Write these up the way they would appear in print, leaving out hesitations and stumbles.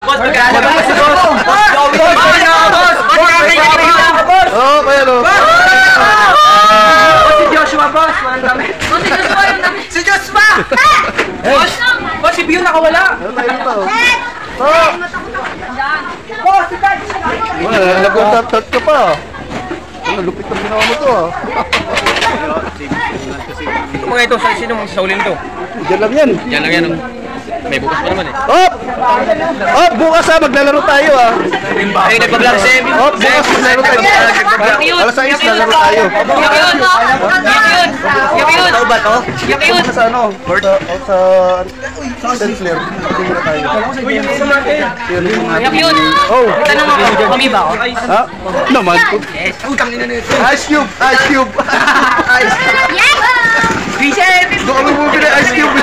Boss, magkala ba si boss? Boss, oh, kaya no. si Joshua, boss. Walang damit. O, si Joshua yung damit. Si Joshua! Boss! Boss, si Bio nakawala. Boss, si Dad! Nag-tart ka pa. Lupit ang ginawa mo to. Mga ito, sino mong saulin to? Diyan lang yan. Yan lang yan. May bukas pa naman eh. Oh! Oh, bukas maglalaro tayo Ay, nagbablog si Emil. Oh, bukas maglalaro tayo. Alas 6 naglalaro tayo. Yakyun! Ito ba to? Yakyun! Sa ano? Sa St. Clair. Tingnan tayo. Yakyun! Oh! Tanong ako, kami ba ako? Ha? Naman. Utang nina nito. Ice Cube! Ice Cube! Ice Vincent! Doon kami bumili Ice Cube!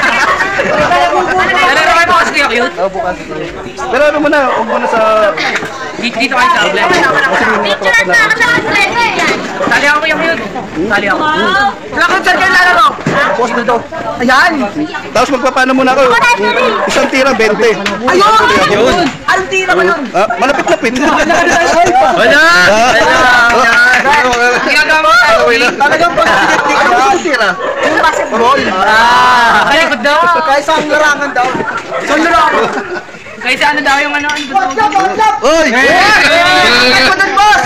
Ano kayo bukas ko Yakyun? Oh, bukas. Pero ano mo na? Huwag mo na sa... Dito kayo sa outlet. Picture na ako sa outlet. Tali ako Yakyun. Tali ako. Wala kang saan kayo lalaro? Post dito. Ayan! Tapos magpapano muna ako. Isang tira, 20. Ayun! Anong tira mo nun? Malapit-lapit. Wala! Ginagawa mo tayo. Talagang positive ka tira. Yung basketball. Kalikod daw. Kaya sa larangan daw. Sa larangan. Kaysa ano daw yung ano. Oy! Ay, boss!